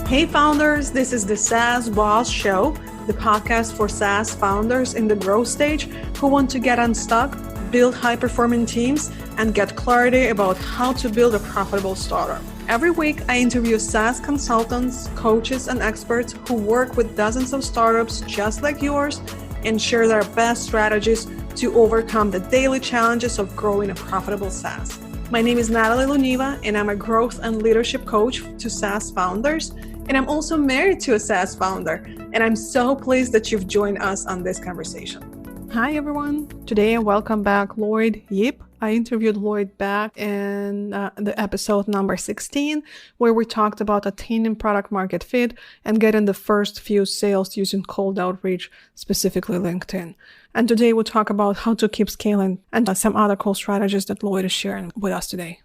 Hey founders, this is the SaaS Boss Show, the podcast for SaaS founders in the growth stage who want to get unstuck, build high-performing teams, and get clarity about how to build a profitable startup. Every week, I interview SaaS consultants, coaches, and experts who work with dozens of startups just like yours and share their best strategies to overcome the daily challenges of growing a profitable SaaS. My name is Natalie Luneva, and I'm a growth and leadership coach to SaaS founders. And I'm also married to a SaaS founder. And I'm so pleased that you've joined us on this conversation. Hi, everyone. Today, I welcome back Lloyd Yip. I interviewed Lloyd back in the episode number 16, where we talked about attaining product market fit and getting the first few sales using cold outreach, specifically LinkedIn. And today we'll talk about how to keep scaling and some other cool strategies that Lloyd is sharing with us today.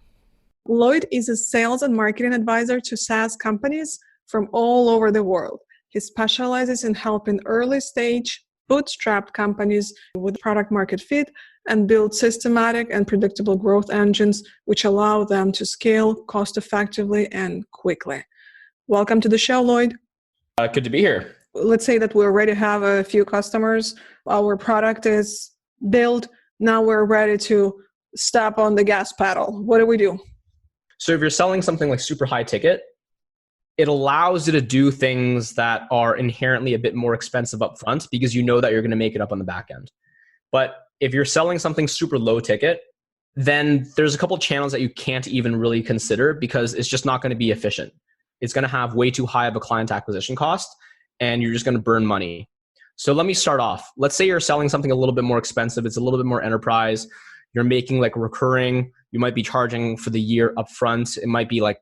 Lloyd is a sales and marketing advisor to SaaS companies from all over the world. He specializes in helping early stage, bootstrapped companies with product market fit and build systematic and predictable growth engines which allow them to scale cost effectively and quickly. Welcome to the show, Lloyd. Good to be here. Let's say that we already have a few customers. Our product is built. Now we're ready to step on the gas pedal. What do we do? So if you're selling something like super high ticket, it allows you to do things that are inherently a bit more expensive up front because you know that you're going to make it up on the back end. But if you're selling something super low ticket, then there's a couple channels that you can't even really consider because it's just not going to be efficient. It's going to have way too high of a client acquisition cost and you're just going to burn money. So let me start off. Let's say you're selling something a little bit more expensive. It's a little bit more enterprise. You're making like recurring. You might be charging for the year upfront. It might be like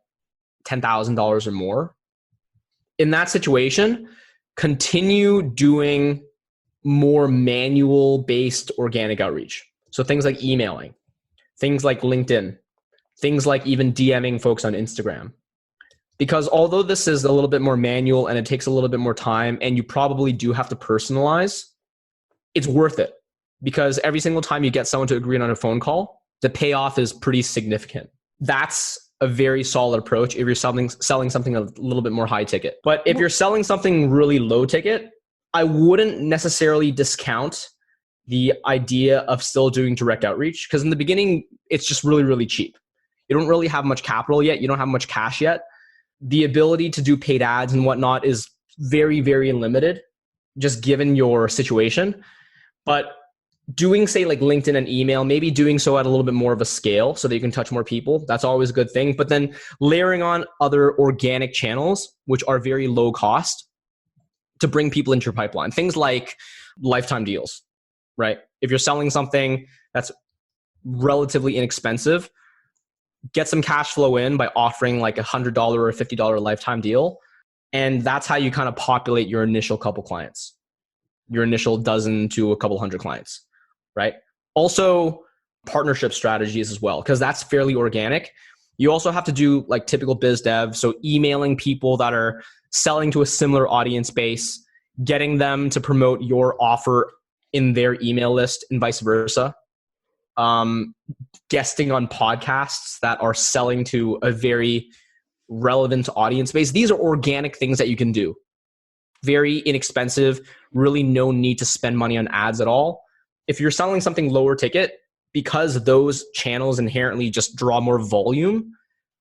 $10,000 or more. In that situation, continue doing more manual based organic outreach. So things like emailing, things like LinkedIn, things like even DMing folks on Instagram. Because although this is a little bit more manual and it takes a little bit more time and you probably do have to personalize, it's worth it. Because every single time you get someone to agree on a phone call, the payoff is pretty significant. That's a very solid approach if you're selling something a little bit more high ticket. But if you're selling something really low ticket, I wouldn't necessarily discount the idea of still doing direct outreach because in the beginning, it's just really, really cheap. You don't really have much capital yet. You don't have much cash yet. The ability to do paid ads and whatnot is very, very limited just given your situation. But doing, say, like LinkedIn and email, maybe doing so at a little bit more of a scale so that you can touch more people. That's always a good thing. But then layering on other organic channels, which are very low cost to bring people into your pipeline. Things like lifetime deals, right? If you're selling something that's relatively inexpensive, get some cash flow in by offering like $100 or a $50 lifetime deal. And that's how you kind of populate your initial couple clients, your initial dozen to a couple hundred clients. Right? Also partnership strategies as well, because that's fairly organic. You also have to do like typical biz dev. So emailing people that are selling to a similar audience base, getting them to promote your offer in their email list and vice versa. Guesting on podcasts that are selling to a very relevant audience base. These are organic things that you can do. Very inexpensive, really no need to spend money on ads at all. If you're selling something lower ticket, because those channels inherently just draw more volume,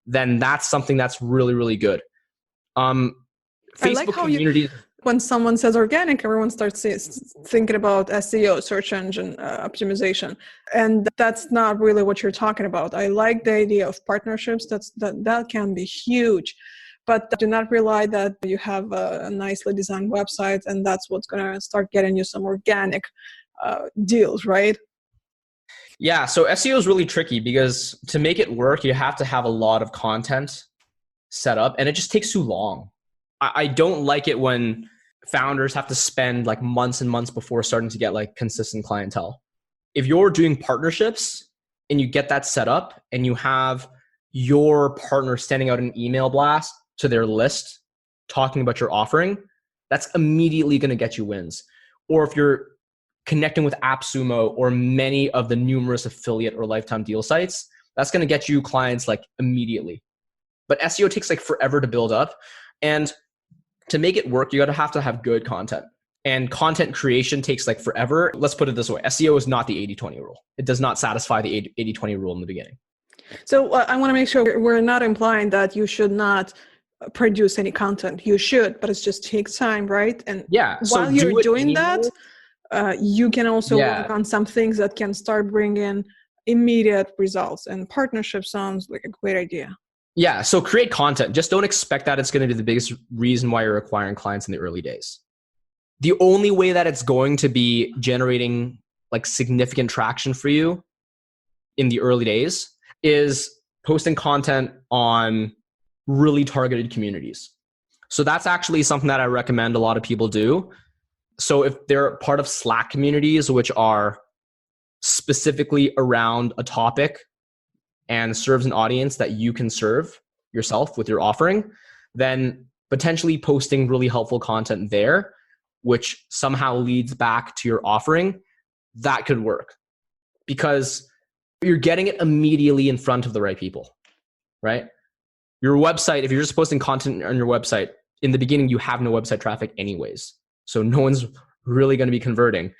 then that's something that's really, really good. Facebook like community. When someone says organic, everyone starts thinking about SEO, search engine optimization. And that's not really what you're talking about. I like the idea of partnerships. That can be huge. But do not rely that you have a nicely designed website and that's what's going to start getting you some organic deals, right? Yeah, so SEO is really tricky because to make it work, you have to have a lot of content set up and it just takes too long. I don't like it when founders have to spend like months and months before starting to get like consistent clientele. If you're doing partnerships and you get that set up and you have your partner sending out an email blast to their list talking about your offering, that's immediately going to get you wins. Or if you're connecting with AppSumo or many of the numerous affiliate or lifetime deal sites, that's going to get you clients like immediately. But SEO takes like forever to build up. And To make it work, you got to have good content. And content creation takes like forever. Let's put it this way. SEO is not the 80-20 rule. It does not satisfy the 80-20 rule in the beginning. So I want to make sure we're not implying that you should not produce any content. You should, but it just takes time, right? And while you're doing that, you can also work on some things that can start bringing immediate results, and partnership sounds like a great idea. Yeah. So create content. Just don't expect that it's going to be the biggest reason why you're acquiring clients in the early days. The only way that it's going to be generating like significant traction for you in the early days is posting content on really targeted communities. So that's actually something that I recommend a lot of people do. So if they're part of Slack communities, which are specifically around a topic and serves an audience that you can serve yourself with your offering, then potentially posting really helpful content there, which somehow leads back to your offering, that could work. Because you're getting it immediately in front of the right people, right? Your website, if you're just posting content on your website, in the beginning, you have no website traffic anyways. So no one's really going to be converting.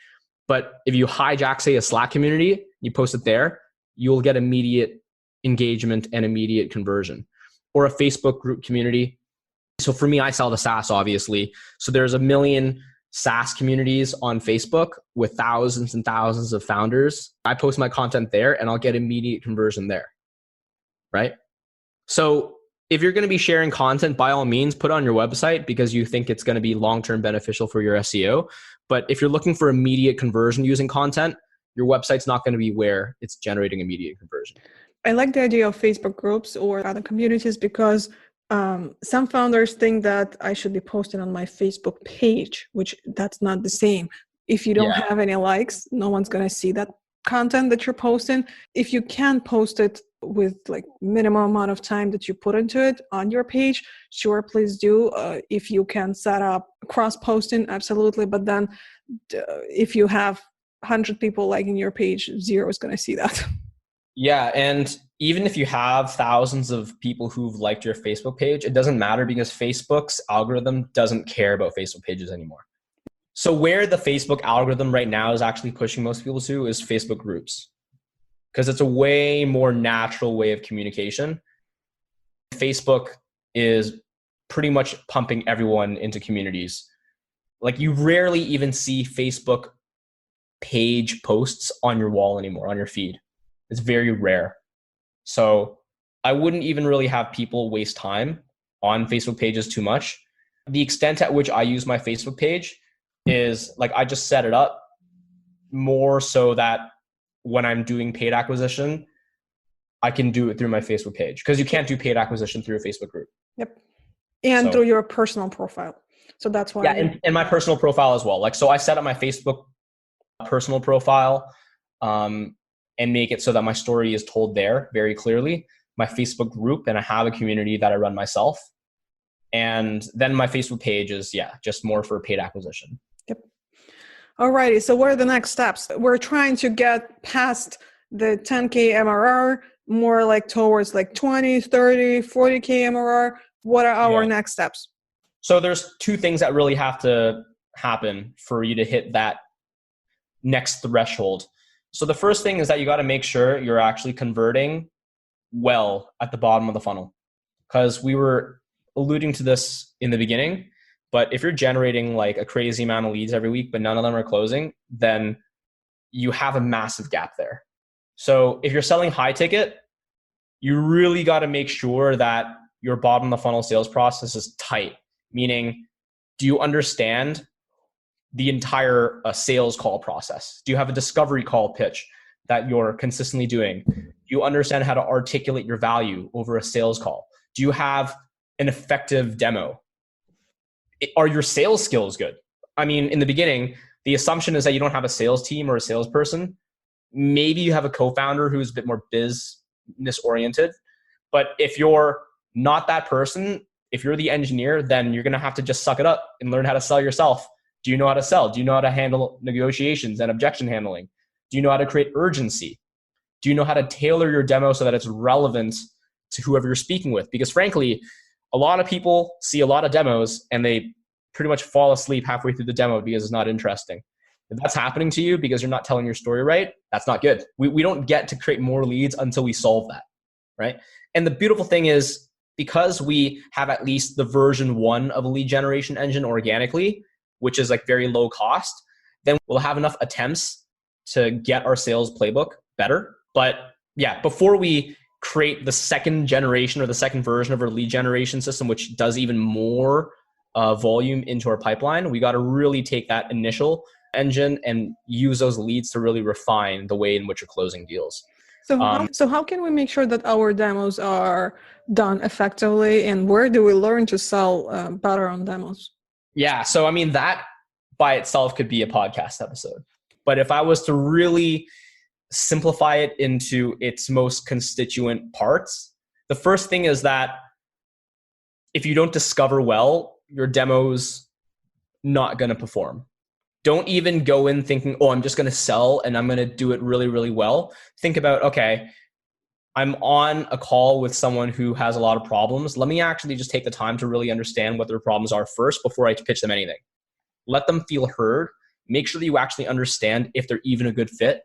But if you hijack, say, a Slack community, you post it there, you'll get immediate engagement and immediate conversion. Or a Facebook group community. So for me, I sell the SaaS, obviously. So there's 1 million SaaS communities on Facebook with thousands and thousands of founders. I post my content there and I'll get immediate conversion there, right? So if you're going to be sharing content, by all means, put it on your website because you think it's going to be long-term beneficial for your SEO. But if you're looking for immediate conversion using content, your website's not going to be where it's generating immediate conversion. I like the idea of Facebook groups or other communities because some founders think that I should be posting on my Facebook page, which that's not the same. If you don't have any likes, no one's going to see that content that you're posting. If you can post it with like minimum amount of time that you put into it on your page, sure, please do. If you can set up cross posting, absolutely. But then if you have 100 people liking your page, 0 is going to see that. Yeah. And even if you have thousands of people who've liked your Facebook page, it doesn't matter because Facebook's algorithm doesn't care about Facebook pages anymore. So where the Facebook algorithm right now is actually pushing most people to is Facebook groups, because it's a way more natural way of communication. Facebook is pretty much pumping everyone into communities. Like you rarely even see Facebook page posts on your wall anymore, on your feed. It's very rare. So I wouldn't even really have people waste time on Facebook pages too much. The extent at which I use my Facebook page is like I just set it up more so that when I'm doing paid acquisition, I can do it through my Facebook page because you can't do paid acquisition through a Facebook group. Yep. And through your personal profile. So that's why. Yeah, and my personal profile as well. Like, so I set up my Facebook personal profile and make it so that my story is told there very clearly. My Facebook group, and I have a community that I run myself. And then my Facebook page is, just more for paid acquisition. Yep. Alrighty. So what are the next steps? We're trying to get past the 10K MRR, more like towards like 20, 30, 40K MRR. What are our next steps? So there's 2 things that really have to happen for you to hit that next threshold. So the first thing is that you got to make sure you're actually converting well at the bottom of the funnel, because we were alluding to this in the beginning. But if you're generating like a crazy amount of leads every week, but none of them are closing, then you have a massive gap there. So if you're selling high ticket, you really got to make sure that your bottom of the funnel sales process is tight. Meaning, do you understand the entire sales call process? Do you have a discovery call pitch that you're consistently doing? Do you understand how to articulate your value over a sales call? Do you have an effective demo? Are your sales skills good? I mean, in the beginning, the assumption is that you don't have a sales team or a salesperson. Maybe you have a co-founder who's a bit more business oriented. But if you're not that person, if you're the engineer, then you're going to have to just suck it up and learn how to sell yourself. Do you know how to sell? Do you know how to handle negotiations and objection handling? Do you know how to create urgency? Do you know how to tailor your demo so that it's relevant to whoever you're speaking with? Because frankly, a lot of people see a lot of demos and they pretty much fall asleep halfway through the demo because it's not interesting. If that's happening to you because you're not telling your story right, that's not good. We don't get to create more leads until we solve that, right? And the beautiful thing is, because we have at least the version 1 of a lead generation engine organically, which is like very low cost, then we'll have enough attempts to get our sales playbook better. But yeah, before we create the second generation or the second version of our lead generation system, which does even more volume into our pipeline, we got to really take that initial engine and use those leads to really refine the way in which you're closing deals. So how can we make sure that our demos are done effectively, and where do we learn to sell better on demos? Yeah, so I mean, that by itself could be a podcast episode. But if I was to really simplify it into its most constituent parts, the first thing is that if you don't discover well, your demo's not going to perform. Don't even go in thinking, oh, I'm just going to sell and I'm going to do it really, really well. Think about, okay, I'm on a call with someone who has a lot of problems. Let me actually just take the time to really understand what their problems are first before I pitch them anything. Let them feel heard. Make sure that you actually understand if they're even a good fit.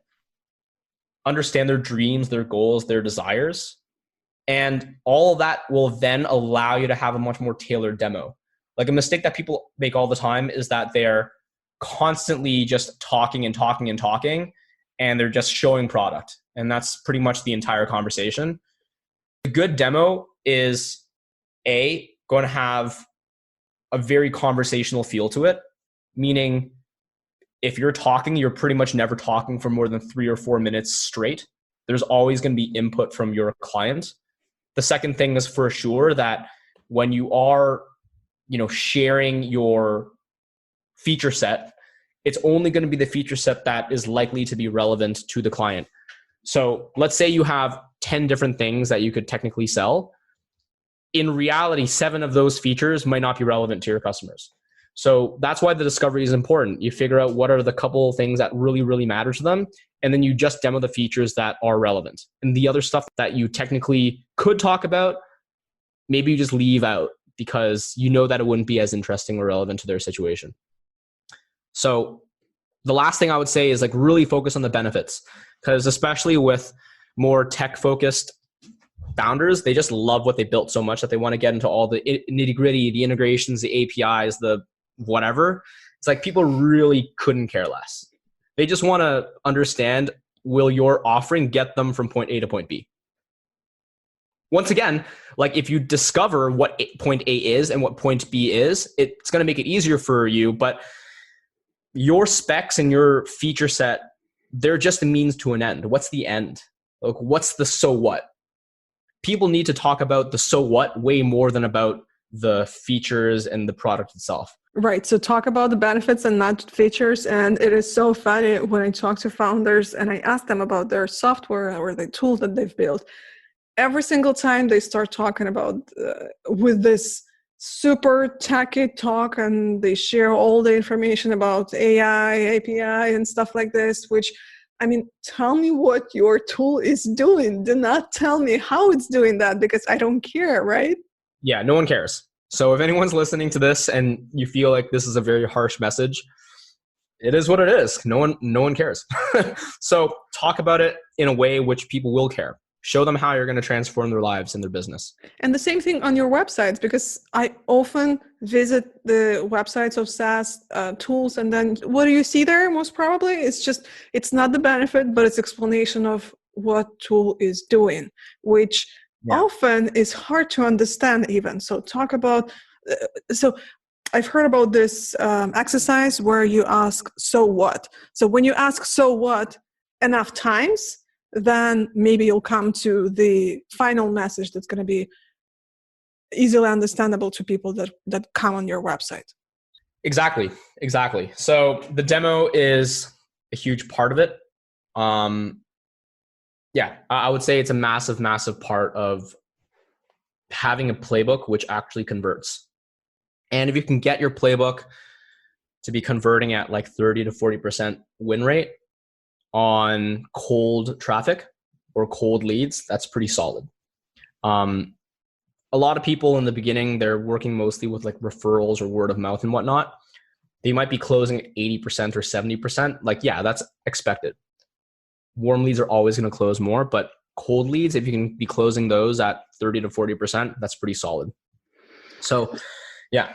Understand their dreams, their goals, their desires. And all of that will then allow you to have a much more tailored demo. Like, a mistake that people make all the time is that they're constantly just talking and talking and talking, and they're just showing product. And that's pretty much the entire conversation. A good demo is going to have a very conversational feel to it, meaning if you're talking, you're pretty much never talking for more than 3 or 4 minutes straight. There's always going to be input from your client. The second thing is for sure that when you are, sharing your feature set, it's only going to be the feature set that is likely to be relevant to the client. So let's say you have 10 different things that you could technically sell. In reality, 7 of those features might not be relevant to your customers. So that's why the discovery is important. You figure out what are the couple of things that really, really matter to them, and then you just demo the features that are relevant. And the other stuff that you technically could talk about, maybe you just leave out because you know that it wouldn't be as interesting or relevant to their situation. So the last thing I would say is really focus on the benefits, because especially with more tech-focused founders, they just love what they built so much that they want to get into all the nitty-gritty, the integrations, the APIs, the whatever. It's like people really couldn't care less. They just want to understand, will your offering get them from point A to point B? Once again, if you discover what point A is and what point B is, it's going to make it easier for you, but your specs and your feature set, they're just a means to an end. What's the end? What's the so what? People need to talk about the so what way more than about the features and the product itself. Right. So talk about the benefits and not features. And it is so funny when I talk to founders and I ask them about their software or the tools that they've built. Every single time they start talking about with this super techy talk, and they share all the information about AI, API, and stuff like this, which, tell me what your tool is doing. Do not tell me how it's doing that, because I don't care, right? Yeah, no one cares. So if anyone's listening to this and you feel like this is a very harsh message, it is what it is. No one cares. So talk about it in a way which people will care. Show them how you're going to transform their lives and their business. And the same thing on your websites, because I often visit the websites of SaaS tools, and then what do you see there? Most probably it's not the benefit, but it's explanation of what tool is doing, which often is hard to understand even. So talk about, so I've heard about this exercise where you ask, so what? So when you ask, so what, enough times, then maybe you'll come to the final message that's going to be easily understandable to people that come on your website. Exactly. So the demo is a huge part of it. I would say it's a massive, massive part of having a playbook which actually converts. And if you can get your playbook to be converting at 30 to 40% win rate on cold traffic or cold leads, that's pretty solid. A a lot of people in the beginning, they're working mostly with like referrals or word of mouth and whatnot. They might be closing at 80% or 70%. Like, yeah, that's expected. Warm leads are always going to close more, but cold leads, if you can be closing those at 30 to 40%, that's pretty solid. So yeah,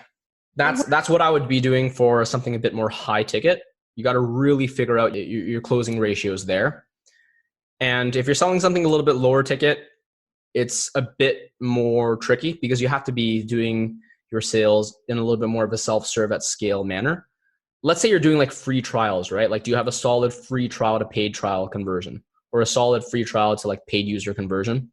that's what I would be doing for something a bit more high ticket. You got to really figure out your closing ratios there. And if you're selling something a little bit lower ticket, it's a bit more tricky because you have to be doing your sales in a little bit more of a self-serve at scale manner. Let's say you're doing like free trials, right? Like, do you have a solid free trial to paid trial conversion, or a solid free trial to like paid user conversion?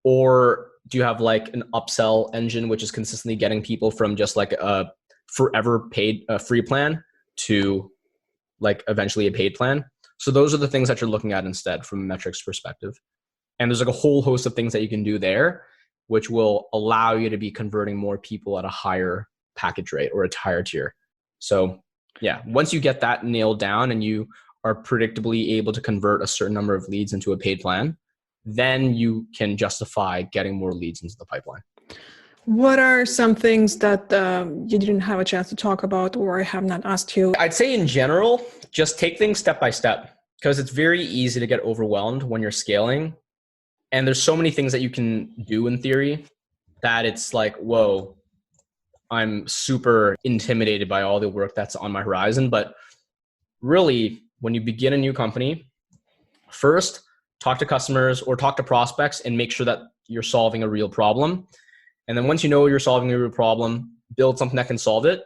Or do you have like an upsell engine, which is consistently getting people from just like a forever paid free plan to like eventually a paid plan? So those are the things that you're looking at instead from a metrics perspective. And there's like a whole host of things that you can do there, which will allow you to be converting more people at a higher package rate or a higher tier. So yeah, once you get that nailed down and you are predictably able to convert a certain number of leads into a paid plan, then you can justify getting more leads into the pipeline. What are some things that you didn't have a chance to talk about or I have not asked you? I'd say in general, just take things step by step, because it's very easy to get overwhelmed when you're scaling. And there's so many things that you can do in theory that it's like, whoa, I'm super intimidated by all the work that's on my horizon. But really, when you begin a new company, first, talk to customers or talk to prospects and make sure that you're solving a real problem. And then once you know you're solving a real problem, build something that can solve it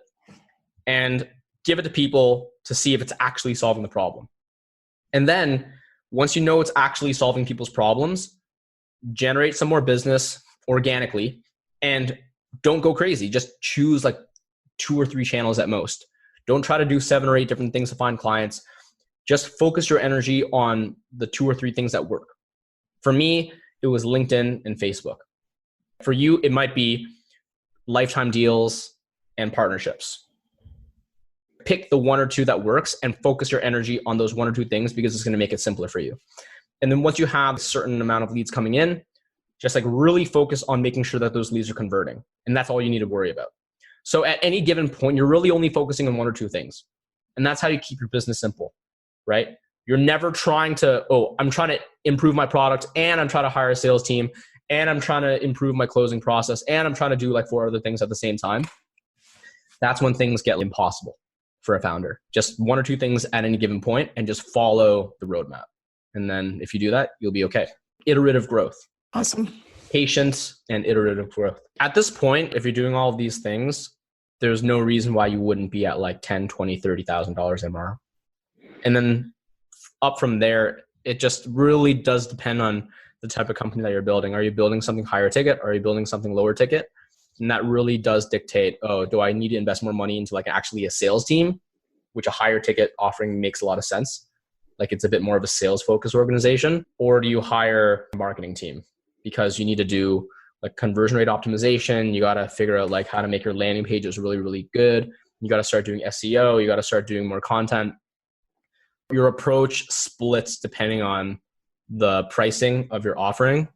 and give it to people to see if it's actually solving the problem. And then once you know it's actually solving people's problems, generate some more business organically and don't go crazy. Just choose like 2 or 3 channels at most. Don't try to do 7 or 8 different things to find clients. Just focus your energy on the 2 or 3 things that work. For me, it was LinkedIn and Facebook. For you, it might be lifetime deals and partnerships. Pick the 1 or 2 that works and focus your energy on those 1 or 2 things because it's going to make it simpler for you. And then once you have a certain amount of leads coming in, just like really focus on making sure that those leads are converting. And that's all you need to worry about. So at any given point, you're really only focusing on 1 or 2 things. And that's how you keep your business simple, right? You're never trying to, I'm trying to improve my product and I'm trying to hire a sales team and I'm trying to improve my closing process and I'm trying to do like 4 other things at the same time. That's when things get impossible for a founder. Just 1 or 2 things at any given point and just follow the roadmap. And then if you do that, you'll be okay. Iterative growth. Awesome. Patience and iterative growth. At this point, if you're doing all of these things, there's no reason why you wouldn't be at like $10,000, $20,000, $30,000 MRR. And then up from there, it just really does depend on the type of company that you're building. Are you building something higher ticket? Are you building something lower ticket? And that really does dictate, do I need to invest more money into like actually a sales team, which a higher ticket offering makes a lot of sense. Like it's a bit more of a sales focused organization, or do you hire a marketing team? Because you need to do like conversion rate optimization. You got to figure out like how to make your landing pages really, really good. You got to start doing SEO. You got to start doing more content. Your approach splits depending on the pricing of your offering.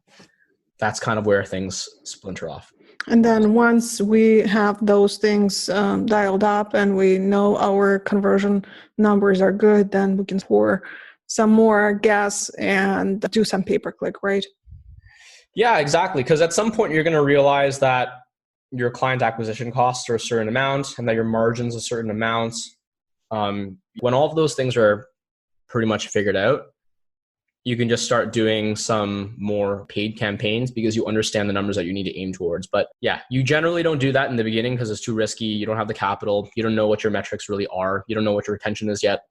That's kind of where things splinter off. And then once we have those things dialed up and we know our conversion numbers are good, then we can pour some more gas and do some pay-per-click, right? Yeah, exactly. Because at some point you're going to realize that your client acquisition costs are a certain amount and that your margins a certain amount. When all of those things are pretty much figured out, you can just start doing some more paid campaigns because you understand the numbers that you need to aim towards. But yeah, you generally don't do that in the beginning because it's too risky. You don't have the capital. You don't know what your metrics really are. You don't know what your retention is yet.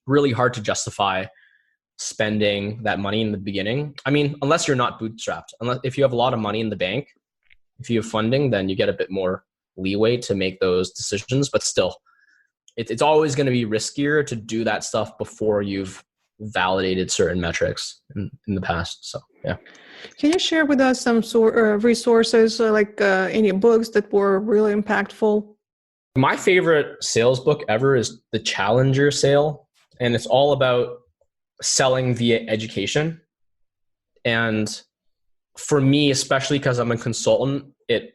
Really hard to justify spending that money in the beginning. I mean, unless you're not bootstrapped. If you have a lot of money in the bank, if you have funding, then you get a bit more leeway to make those decisions. But still, it's always going to be riskier to do that stuff before you've validated certain metrics in the past. So yeah. Can you share with us some sort of resources, like any books that were really impactful? My favorite sales book ever is The Challenger Sale, and it's all about selling via education. And for me, especially because I'm a consultant, it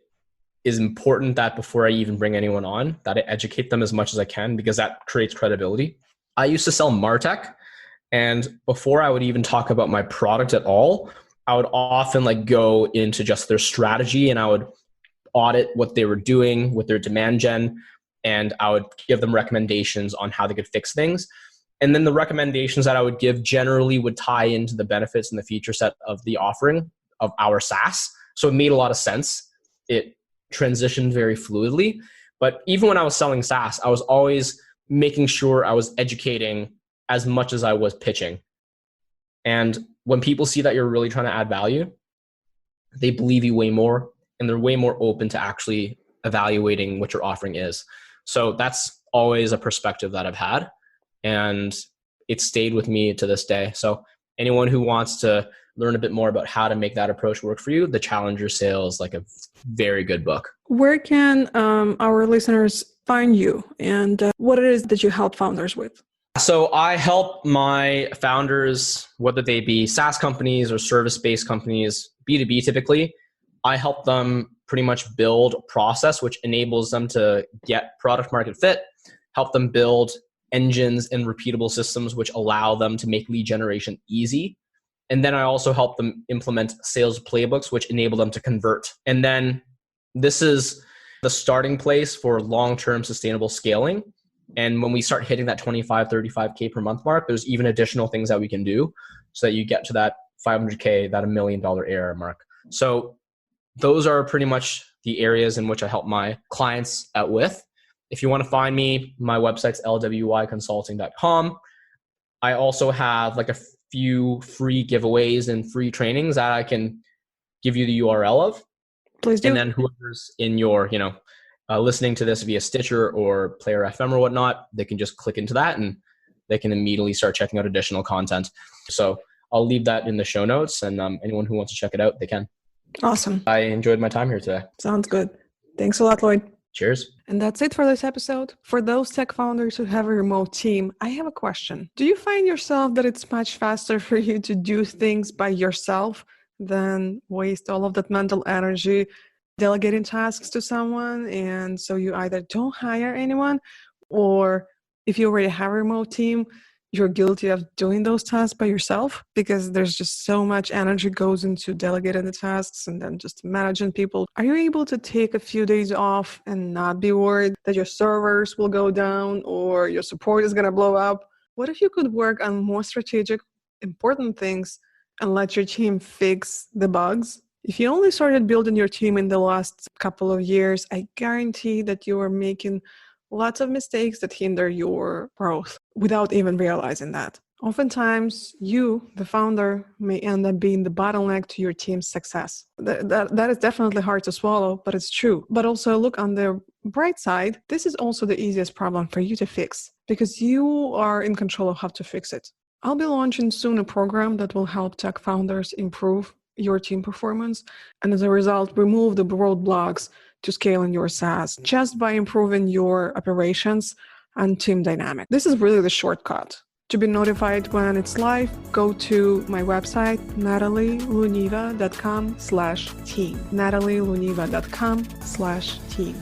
is important that before I even bring anyone on, that I educate them as much as I can, because that creates credibility. I used to sell MarTech, and before I would even talk about my product at all, I would often like go into just their strategy, and I would audit what they were doing with their demand gen, and I would give them recommendations on how they could fix things. And then the recommendations that I would give generally would tie into the benefits and the feature set of the offering of our SaaS. So it made a lot of sense. It transitioned very fluidly. But even when I was selling SaaS, I was always making sure I was educating as much as I was pitching. And when people see that you're really trying to add value, they believe you way more, and they're way more open to actually evaluating what your offering is. So that's always a perspective that I've had, and it stayed with me to this day. So anyone who wants to learn a bit more about how to make that approach work for you, The Challenger Sale is like a very good book. Where can our listeners find you, and what it is that you help founders with? So I help my founders, whether they be SaaS companies or service-based companies, B2B typically. I help them pretty much build a process which enables them to get product market fit, help them build engines and repeatable systems which allow them to make lead generation easy. And then I also help them implement sales playbooks which enable them to convert. And then this is the starting place for long-term sustainable scaling. And when we start hitting that 25, 35K per month mark, there's even additional things that we can do so that you get to that 500K, that $1 million ARR mark. So those are pretty much the areas in which I help my clients out with. If you want to find me, my website's lwyconsulting.com. I also have like a few free giveaways and free trainings that I can give you the URL of. Please do. And then whoever's in your, listening to this via Stitcher or Player FM or whatnot, they can just click into that and they can immediately start checking out additional content. So I'll leave that in the show notes, and anyone who wants to check it out, they can. Awesome. I enjoyed my time here today. Sounds good. Thanks a lot, Lloyd. Cheers. And that's it for this episode. For those tech founders who have a remote team, I have a question. Do you find yourself that it's much faster for you to do things by yourself than waste all of that mental energy delegating tasks to someone? And so you either don't hire anyone, or if you already have a remote team, you're guilty of doing those tasks by yourself, because there's just so much energy goes into delegating the tasks and then just managing people. Are you able to take a few days off and not be worried that your servers will go down or your support is going to blow up? What if you could work on more strategic, important things and let your team fix the bugs? If you only started building your team in the last couple of years, I guarantee that you are making lots of mistakes that hinder your growth without even realizing that. Oftentimes, you, the founder, may end up being the bottleneck to your team's success. That is definitely hard to swallow, but it's true. But also look on the bright side, this is also the easiest problem for you to fix, because you are in control of how to fix it. I'll be launching soon a program that will help tech founders improve your team performance, and as a result, remove the roadblocks to scaling your SaaS just by improving your operations and team dynamic. This is really the shortcut. To be notified when it's live, go to my website, natalieluneva.com/team. natalieluneva.com/team.